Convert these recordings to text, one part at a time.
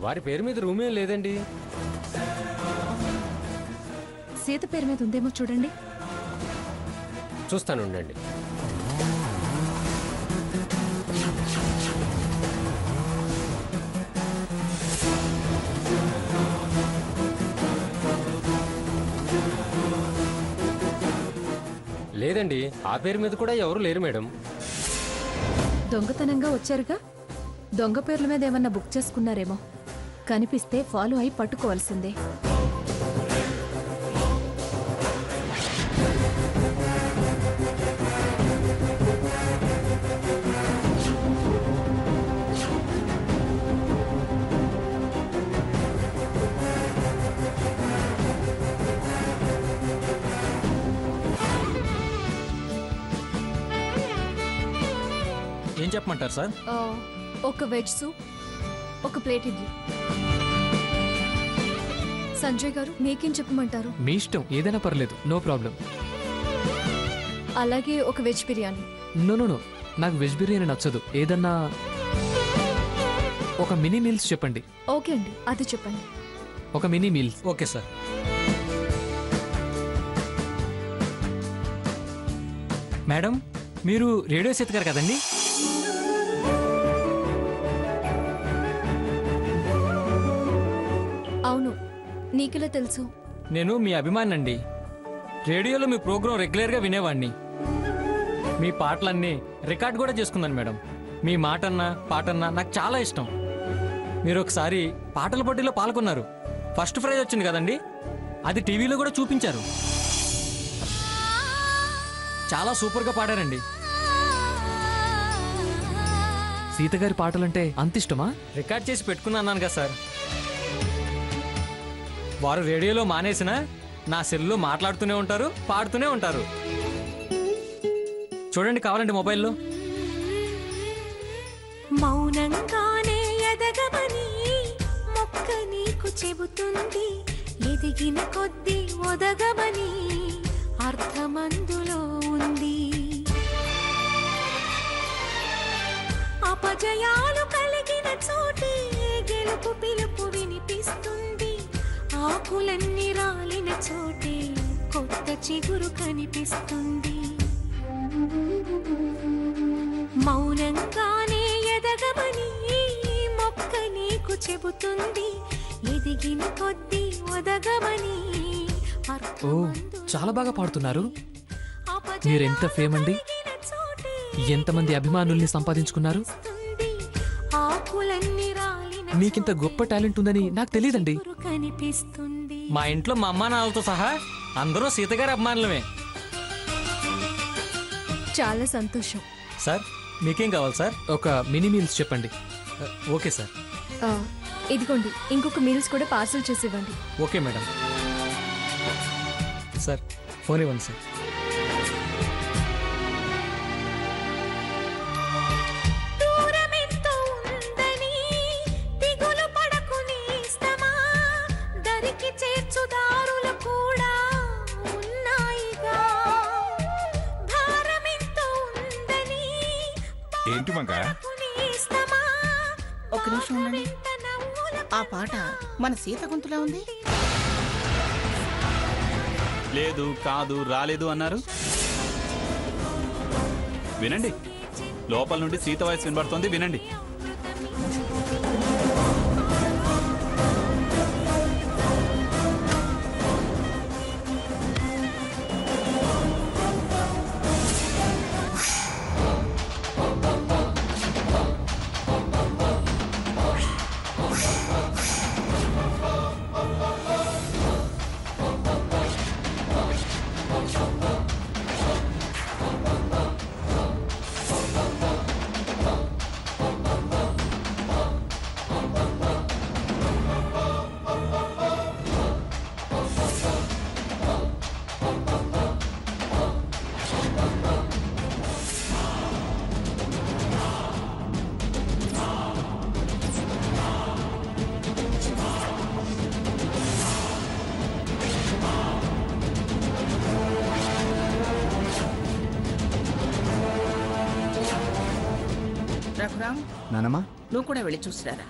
వారి పేరు మీద రూమేం లేదండి. సీత పేరు మీద ఉందేమో చూడండి. చూస్తాను ఉండండి. లేదండి, ఆ పేరు మీద కూడా ఎవరు లేరు మేడం. దొంగతనంగా వచ్చారుగా, దొంగ పేర్ల మీద ఏమన్నా బుక్ చేసుకున్నారేమో. కనిపిస్తే ఫాలో అయి పట్టుకోవాల్సిందే. ఏం చెప్పమంటారు సార్? ఒక వెజ్ సూప్, ఒక ప్లేట్ ఇడ్లీ. సంజయ్ గారు మీకేం చెప్పమంటారు? మీ ఇష్టం, ఏదైనా పర్లేదు, నో ప్రాబ్లం. అలాగే ఒక veg biryani. No no no, నాకు వెజ్ బిర్యానీ నచ్చదు. ఏదన్నా ఒక మినీ మీల్స్ చెప్పండి. ఓకే అండి, అది చెప్పండి. ఒక mini meals. Okay sir. Madam, మీరు రేడియో సీత గారు కదండి? అవును, నీకెలా తెలుసు? నేను మీ అభిమానండి. రేడియోలో మీ ప్రోగ్రాం రెగ్యులర్గా వినేవాడిని. మీ పాటలన్నీ రికార్డ్ కూడా చేసుకున్నాను మేడం. మీ మాటన్నా పాటన్నా నాకు చాలా ఇష్టం. మీరు ఒకసారి పాటల పోటీలో పాల్గొన్నారు, ఫస్ట్ ప్రైజ్ వచ్చింది కదండి, అది టీవీలో కూడా చూపించారు. చాలా సూపర్గా పాడారండి. సీతగారి పాటలంటే అంత ఇష్టమా? రికార్డ్ చేసి పెట్టుకున్నాను కదా సార్. వారు రేడియోలో మానేసినా నా సెల్లో మాట్లాడుతూనే ఉంటారు, పాడుతూనే ఉంటారు. చూడండి కావాలంటే మొబైల్లో. మౌనంగానే ఎదగమని మొక్క నీకు చెబుతుంది, ఎదిగిన కొద్దీ ఒదగమని అర్థమందులో ఉంది. అపజయాలు కలిగిన చోటే గెలుపు పిలుపు వినిపిస్తుంది, ఆకులన్నీ రాలిన చోటే కొత్త చిగురు కనిపిస్తుంది. మౌనంగానే ఎదగమని మొక్క నీకు చెబుతుంది, ఎదిగిన కొద్దీ ఒదగమని. ఓ, చాలా బాగా పాడుతున్నారు. మీరెంత ఫేమ్ అండి, ఎంతమంది అభిమానుల్ని సంపాదించుకున్నారు. మీకింత గొప్ప టాలెంట్ ఉందని నాకు తెలియదండి. మా ఇంట్లో మా అమ్మా నాన్నలతో సహా అందరూ సీతగారి అభిమానులమే. చాలా సంతోషం. సార్, మీకేం కావాలి సార్? ఒక మినీ మీల్స్ చెప్పండి. Okay sir. ఇదిగోండి, ఇంకొక మీల్స్ కూడా పార్సల్ చేసి ఇవ్వండి. Okay madam. సార్, ఫోన్ ఇవ్వండి సార్. ఏంటి మంగ? ఒక నిమిషం ఉండండి. ఆ పాట మన సీత గొంతులా ఉంది. లేదు, కాదు, రాలేదు అన్నారు. వినండి, లోపల నుండి సీత వాయిస్ వినబడుతోంది, వినండి. రఘురామ్, నానమ్మా, నువ్వు కూడా వెళ్ళి చూసిరారా.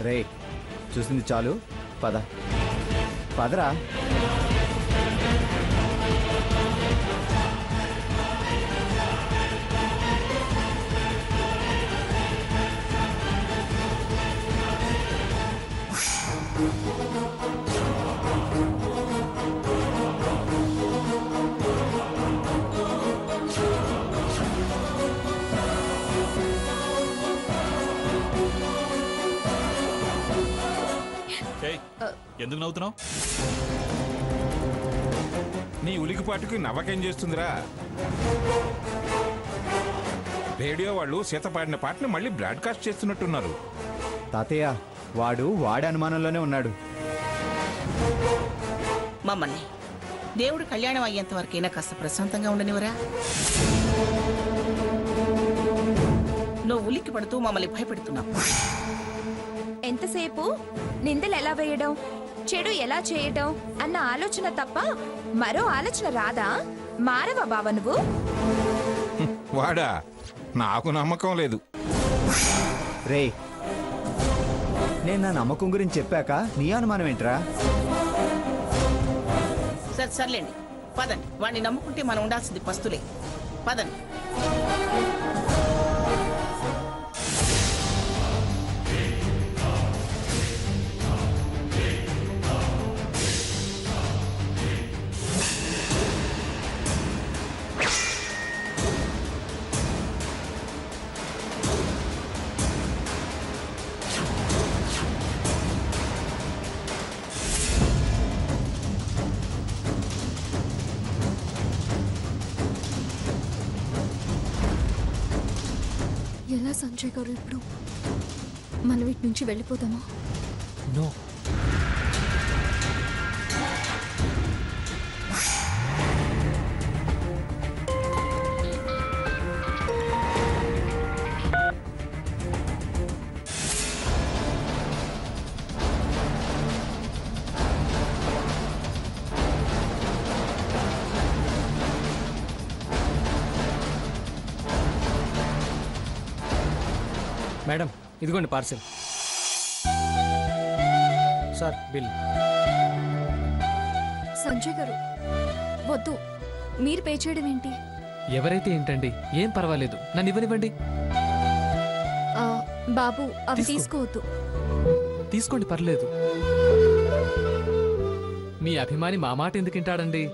రే చూసింది చాలు, పద పదరా. ఎందుకు నవ్వుతున్నావు? నీ ఉలికిపాటుకి నవ్వకేం చేస్తుందిరా? రేడియో వాళ్ళు సీత పాడిన పాటని మళ్ళీ బ్రాడ్కాస్ట్ చేస్తున్నట్టున్నారు. తాతయ్య వాడి అనుమానంలోనే ఉన్నాడు. మమ్మల్ని దేవుడు కళ్యాణం అయ్యేంత వరకైనా కాస్త ప్రశాంతంగా ఉండనివరా? నువ్వు ఉలిక్కి పడుతూ మమ్మల్ని భయపెడుతున్నావు. ఎంతసేపు నిందలు ఎలా వేయడం, చెడు ఎలా చేయడం అన్న ఆలోచన తప్ప మరో ఆలోచన రాదా? మారవా బావ నువ్వు? వాడా? నాకు నమ్మకం లేదు. రే నేను నా నమ్మకం గురించి చెప్పాక నీ అనుమానం ఏంట్రా? సర్లేండి, పదండి. వాడిని నమ్ముకుంటే మనం ఉండాల్సింది పస్తులే. పదండి. ఎలా సంజయ్ గారు? ఇప్పుడు మనం వీటి నుంచి వెళ్ళిపోదామా? నో, మేడం ఇదిగోండి పార్సిల్. Sir bill. సంజయ్ గారు వద్దు, మీరు పే చేయడం ఏంటి? ఎవరైతే ఏంటండి, ఏం పర్వాలేదు, నన్ను ఇవ్వనివ్వండి. బాబు అవి తీసుకో. తీసుకోవద్దు. తీసుకోండి, పర్లేదు. మీ అభిమాని మా మాట ఎందుకు వింటాడండి?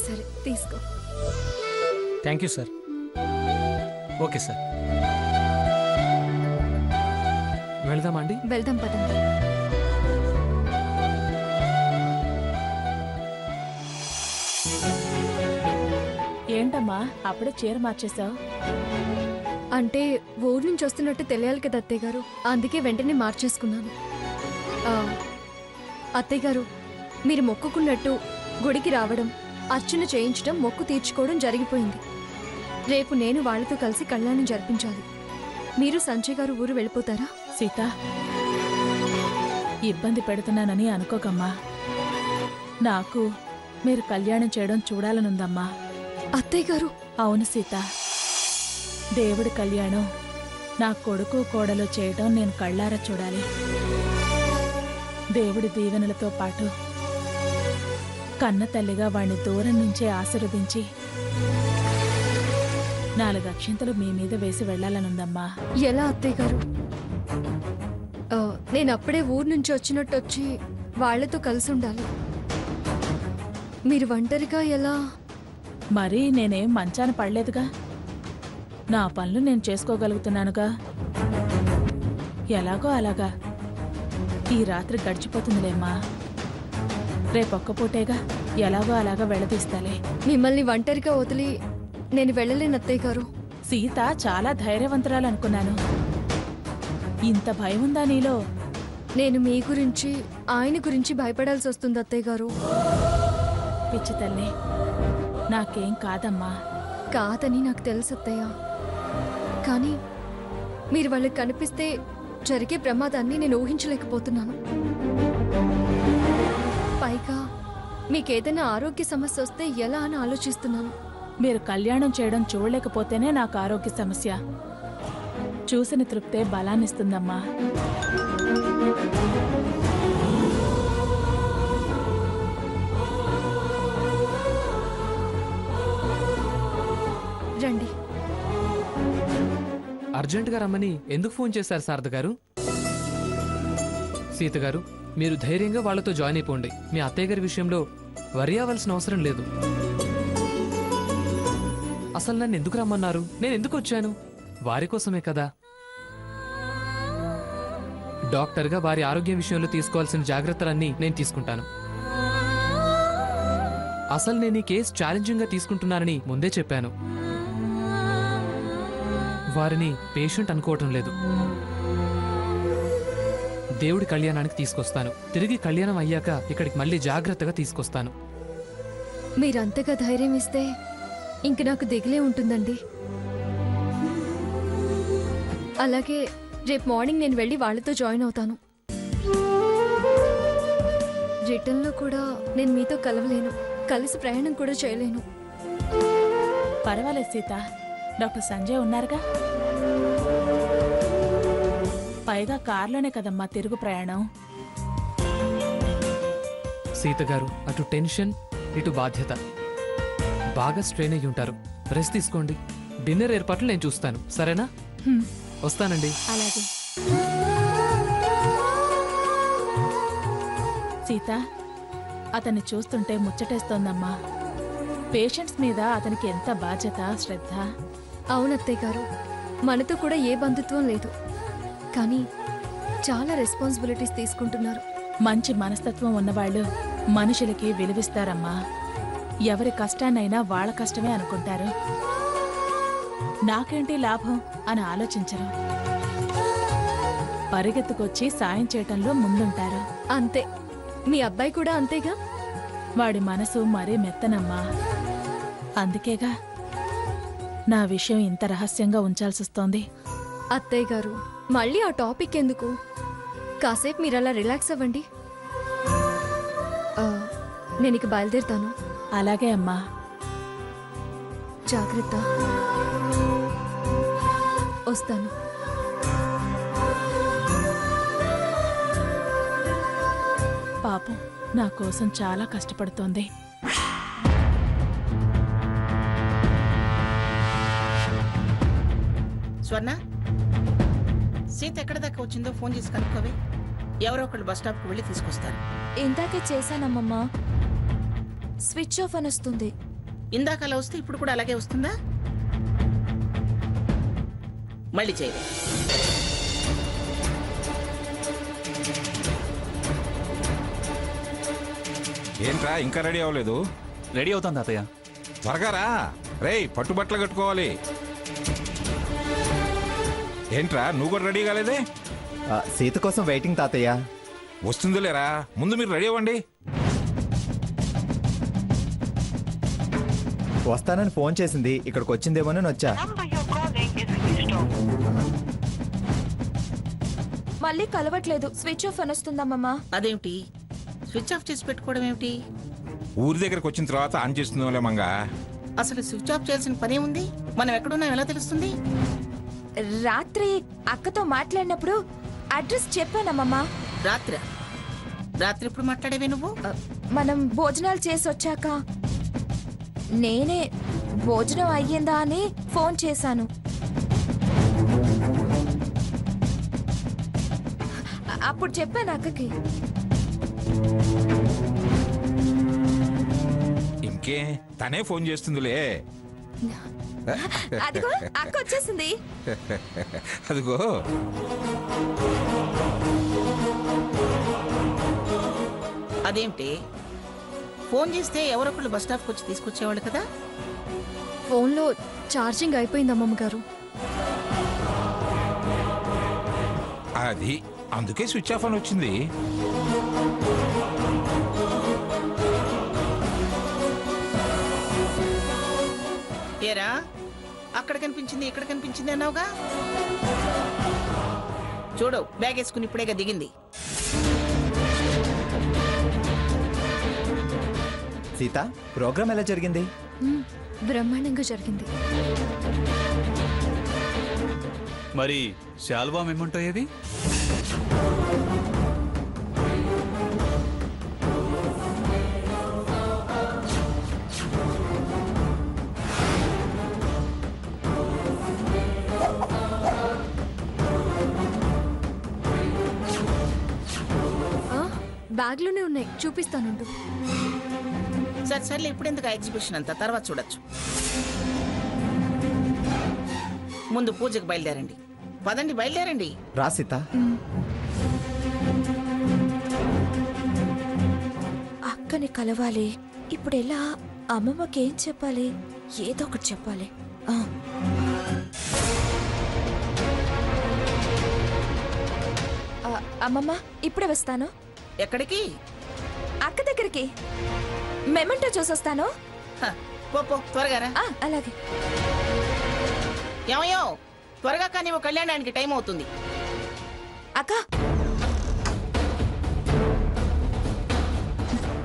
సరే తీసుకో. Thank you sir. Okay sir. వెళ్దామా అండి? వెళ్దాం పదండి. ఏంటమ్మా అప్పుడే చీర మార్చేశావు? అంటే ఊరు నుంచి వస్తున్నట్టు తెలియాలి కదా అత్తయ్య గారు, అందుకే వెంటనే మార్చేసుకున్నాను. అత్తయ్య గారు, మీరు మొక్కుకున్నట్టు గుడికి రావడం, అర్చన చేయించడం, మొక్కు తీర్చుకోవడం జరిగిపోయింది. రేపు నేను వాళ్ళతో కలిసి కళ్యాణం జరిపించాలి. మీరు సంజయ్ గారు ఊరు వెళ్ళిపోతారా? సీత, ఇబ్బంది పెడుతున్నానని అనుకోకమ్మా. నాకు మీరు కళ్యాణం చేయడం చూడాలనుందమ్మా. అత్తయ్య గారు. అవును సీత, దేవుడి కళ్యాణం నా కొడుకు కోడలు చేయడం నేను కళ్ళారా చూడాలి. దేవుడి దీవెనలతో పాటు కన్న తల్లిగా వాణ్ణి దూరం నుంచే ఆశీర్వదించి 4 అక్షింతలు మీ మీద వేసి వెళ్లాలనుందమ్మా. ఎలా అత్తయ్య గారు? నేను అప్పుడే ఊరు నుంచి వచ్చినట్టు వచ్చి వాళ్లతో కలిసి ఉండాలి. మీరు ఒంటరిగా ఎలా? మరీ నేనేం మంచాన పడలేదుగా, నా పనులు నేను చేసుకోగలుగుతున్నానుగా. ఎలాగో అలాగా ఈ రాత్రి గడిచిపోతుందిలేమ్మా. రేపొక్క పూటేగా, ఎలాగో అలాగా వెళ్ళదీస్తాలే. మిమ్మల్ని ఒంటరిగా వదిలి నేను వెళ్ళలేను అత్తయ్య గారు. సీత చాలా ధైర్యవంతురాలు అనుకున్నాను. ఇంత భయం ఉందా నీలో? నేను మీ గురించి, ఆయన గురించి భయపడాల్సి వస్తుంది అత్తయ్య గారు. పిచ్చి తల్లి, నాకేం కాదమ్మా. కాదని నాకు తెలుసు అత్తయ్య, కానీ మీరు వాళ్ళకి కనిపిస్తే జరిగే ప్రమాదాన్ని నేను ఊహించలేకపోతున్నాను. పైగా మీకేదైనా ఆరోగ్య సమస్య వస్తే ఎలా అని ఆలోచిస్తున్నాను. మీరు కళ్యాణం చేయడం చూడలేకపోతేనే నాకు ఆరోగ్య సమస్య. చూసిన తృప్తే బలాన్నిస్తుందమ్మా. రండి. అర్జెంటుగా రమ్మని ఎందుకు ఫోన్ చేశారు శారద గారు? సీత గారు, మీరు ధైర్యంగా వాళ్ళతో జాయిన్ అయిపోండి. మీ అత్తయ్య గారి విషయంలో వరి అవ్వాల్సిన అవసరం లేదు. అసలు నన్ను ఎందుకు రమ్మన్నారు? నేను ఎందుకు వచ్చాను? వారి కోసమే కదా. డాక్టర్గా వారి ఆరోగ్యం విషయంలో తీసుకోవాల్సిన జాగ్రత్తలన్నీ నేను తీసుకుంటాను. అసలు నేను ఈ కేసు ఛాలెంజింగ్గా తీసుకుంటున్నానని ముందే చెప్పాను. వారిని పేషెంట్ అనుకోవటం లేదు. దేవుడి కళ్యాణానికి తీసుకొస్తాను. తిరిగి కళ్యాణం అయ్యాక ఇక్కడికి మళ్ళీ జాగ్రత్తగా తీసుకొస్తాను. మీరంతగా ధైర్యం ఇస్తే ఇంక నాకు దిగులే ఉంటుందండి. అలాగే రేపు మార్నింగ్ నేను వెళ్ళి వాళ్ళతో జాయిన్ అవుతాను. రిటర్న్లో కూడా నేను మీతో కలవలేను, కలిసి ప్రయాణం కూడా చేయలేను. పర్వాలేదు సీత, డాక్టర్ సంజయ్ ఉన్నారుగా. పైగా కారులోనే కదమ్మా తిరుగు ప్రయాణం. సీత గారు, అటు టెన్షన్ ఇటు బాధ్యత, బాగా స్ట్రెయిన్ అయ్యి ఉంటారు. రెస్ట్ తీసుకోండి. డిన్నర్ ఏర్పాట్లు నేను చూస్తాను, సరేనా? వస్తానండి. అలాగే. సీత, అతన్ని చూస్తుంటే ముచ్చటేస్తోందమ్మా. పేషెంట్స్ మీద అతనికి ఎంత బాధ్యత, శ్రద్ధ. అవునత్తయ్య గారు, మనతో కూడా ఏ బంధుత్వం లేదు, కానీ చాలా రెస్పాన్సిబిలిటీస్ తీసుకుంటున్నారు. మంచి మనస్తత్వం ఉన్నవాళ్ళు మనుషులకి విలువిస్తారమ్మా. ఎవరి కష్టాన్నైనా వాళ్ళ కష్టమే అనుకుంటారు. నాకేంటి లాభం అని ఆలోచించరు. పరిగెత్తుకొచ్చి సాయం చేయటంలో ముందుంటారు. అంతే, మీ అబ్బాయి కూడా అంతేగా. వాడి మనసు మరీ మెత్తనమ్మా. అందుకేగా నా విషయం ఇంత రహస్యంగా ఉంచాల్సొస్తోంది. అత్తయ్య గారు, మళ్ళీ ఆ టాపిక్ ఎందుకు? కాసేపు మీరు అలా రిలాక్స్ అవ్వండి. నేను ఇక బయలుదేరుతాను. అలాగే అమ్మా. జాగ్రత్త. వస్తాను. పాపం నా కోసం చాలా కష్టపడుతోంది. స్వర్ణ, సీత ఎక్కడ దాకా వచ్చిందో ఫోన్ చేసి కనుక్కోవే. ఎవరో ఒకళ్ళు బస్ స్టాప్కి వెళ్ళి తీసుకొస్తారు. ఇందాకే చేశానమ్మమ్మా, స్విచ్ ఆఫ్ అని వస్తుంది. ఇందాక అలా వస్తే ఇప్పుడు కూడా అలాగే వస్తుందా? మళ్ళీ చేయవే. ఏంట్రా ఇంకా రెడీ అవ్వలేదు? రెడీ అవుతాను తాతయ్య. త్వరగా రా. రేయ్, పట్టుబట్టలు కట్టుకోవాలి. ఏంట్రా నువ్వు కూడా రెడీ కాలేదే? సీత కోసం వెయిటింగ్ తాతయ్య. వస్తుందిలేరా, ముందు మీరు రెడీ అవ్వండి. వస్తానని ఫోన్ చేసింది, ఇక్కడికి వచ్చిందేమోనని వచ్చా. మళ్ళీ కలవట్లేదు, స్విచ్ ఆఫ్ అని వస్తుందమ్మమ్మా. అదేమిటి? స్విచ్ ఆఫ్ చేసి పెట్టుకోవడం ఏమిటి? ఊరి దగ్గరకు వచ్చిన తర్వాత ఆన్ చేస్తుందో మంగా. అసలు స్విచ్ ఆఫ్ చేయాల్సిన పనే ఉంది. మనం ఎక్కడున్నా ఎలా తెలుస్తుంది? రాత్రి అక్కతో మాట్లాడినప్పుడు అడ్రస్ చెప్పానమ్మమ్మా. రాత్రి రాత్రి ఎప్పుడు మాట్లాడేవే నువ్వు? మనం భోజనాలు చేసి వచ్చాక నేనే భోజనం అయ్యిందా అని ఫోన్ చేశాను. అప్పుడు చెప్పాను అక్కకి. ఇంకే తనే ఫోన్ చేస్తుందిలే. అదిగో అక్క వచ్చేసింది. అదిగో. అదేమిటి? ఫోన్ చేస్తే ఎవరొకళ్ళు బస్ స్టాప్కి వచ్చి తీసుకొచ్చేవాళ్ళు కదా. ఫోన్లో ఛార్జింగ్ అయిపోయింది అమ్మమ్మ గారు. అది అందుకే స్విచ్ ఆఫ్ అని వచ్చింది. ఏరా, అక్కడ కనిపించింది ఇక్కడ కనిపించింది అన్నావుగా. చూడు, బ్యాగ్ వేసుకుని ఇప్పుడేగా దిగింది. సీత, ప్రోగ్రామ్ ఎలా జరిగింది? బ్రహ్మాండంగా జరిగింది. మరి శాల్వా మెమంటో ఏది? బ్యాగ్లోనే ఉన్నాయి, చూపిస్తానుండు. సరే సర్లే, ఇప్పుడు ఎందుకు ఎగ్జిబిషన్ అంతా, తర్వాత చూడొచ్చు. ముందు పూజకు బయలుదేరండి. పదండి, బయలుదేరండి. రా సీత. అక్కని కలవాలి. ఇప్పుడు ఎలా? అమ్మమ్మకి ఏం చెప్పాలి? ఏదో ఒకటి చెప్పాలి. అమ్మమ్మ, ఇప్పుడే వస్తాను. ఎక్కడికి? అక్క దగ్గరికి. మెమెంటో చూసొస్తాను. పో త్వరగా రా. అలాగే. ఏమయ్యో, త్వరగా కానీ కళ్యాణానికి టైం అవుతుంది. అక్క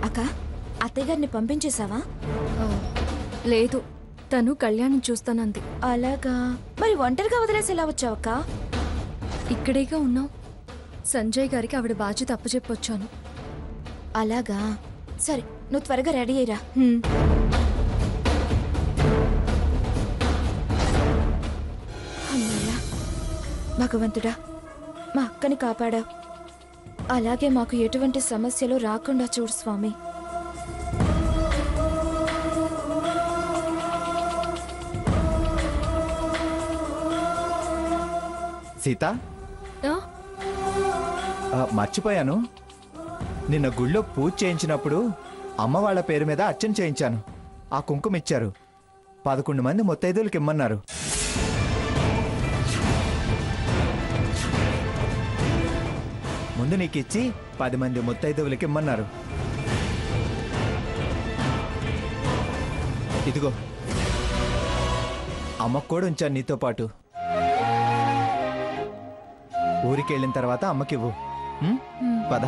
అక్క, అత్తయ్య గారిని పంపించేశావా? లేదు, తను కళ్యాణం చూస్తానంది. అలాగా? మరి ఒంటరిగా వదిలేసి ఎలా వచ్చావక్క? ఇక్కడేగా ఉన్నావు. సంజయ్ గారికి ఆవిడ బాధ్యత అప్పచెప్పొచ్చాను. అలాగా? సరే, నువ్వు త్వరగా రెడీ అయ్యిరా. అన్నయ్య, భగవంతుడా, మా అక్కని కాపాడా. అలాగే మాకు ఎటువంటి సమస్యలు రాకుండా చూడు స్వామి. సీత, మర్చిపోయాను. నిన్న గుళ్ళో పూజ చేయించినప్పుడు అమ్మ వాళ్ళ పేరు మీద అర్చన చేయించాను. ఆ కుంకుమ ఇచ్చారు. 11 మంది ముత్తైదులకి ఇమ్మన్నారు. ముందు నీకు ఇచ్చి 10 మంది ముత్తైదువులకి ఇమ్మన్నారు. ఇదిగో, అమ్మకు కూడా ఉంచాను నీతో పాటు. ఊరికి వెళ్ళిన తర్వాత అమ్మకివ్వు. పద.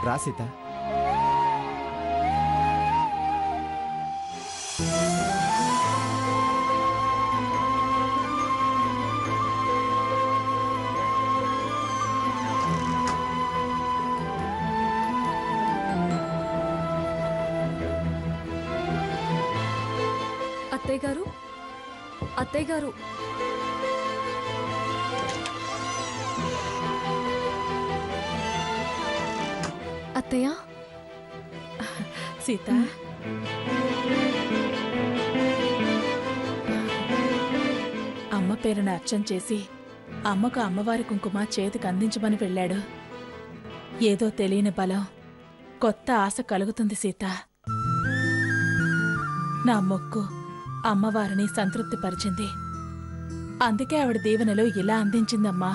రా సీత. అత్తయ్య గారు, అత్తయ్య గారు. అత్తయ్య. సీత, అమ్మ పేరున అర్చన చేసి అమ్మకు అమ్మవారి కుంకుమ చేతికి అందించమని వెళ్ళాడు. ఏదో తెలియని బలం, కొత్త ఆశ కలుగుతుంది సీత. నా మొక్కు అమ్మవారిని సంతృప్తిపరిచింది. అందుకే ఆవిడ దీవెనలు ఇలా అందించిందమ్మా.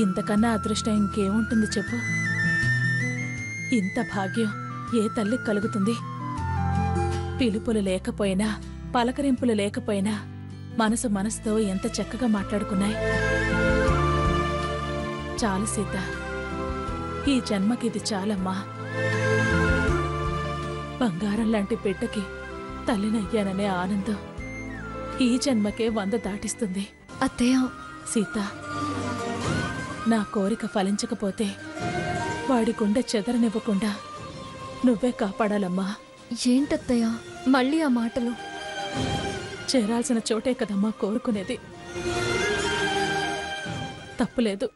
ఇంతకన్నా అదృష్టం ఇంకేముంటుంది చెప్పు? ఇంత భాగ్యం ఏ తల్లికి కలుగుతుంది? పిలుపులు లేకపోయినా, పలకరింపులు లేకపోయినా మనసు మనసుతో ఎంత చక్కగా మాట్లాడుకున్నాయి. చాలు సీత, ఈ జన్మకిది చాలమ్మా. బంగారం లాంటి బిడ్డకి తల్లినయ్యాననే ఆనందం ఈ జన్మకే 100 దాటిస్తుంది. అత్తయ్య. సీత, నా కోరిక ఫలించకపోతే వాడి గుండె చెదరనివ్వకుండా నువ్వే కాపాడాలమ్మా. ఏంటత్తయ్య మళ్ళీ ఆ మాటలు? చేరాల్సిన చోటే కదమ్మా కోరుకునేది. తప్పులేదు.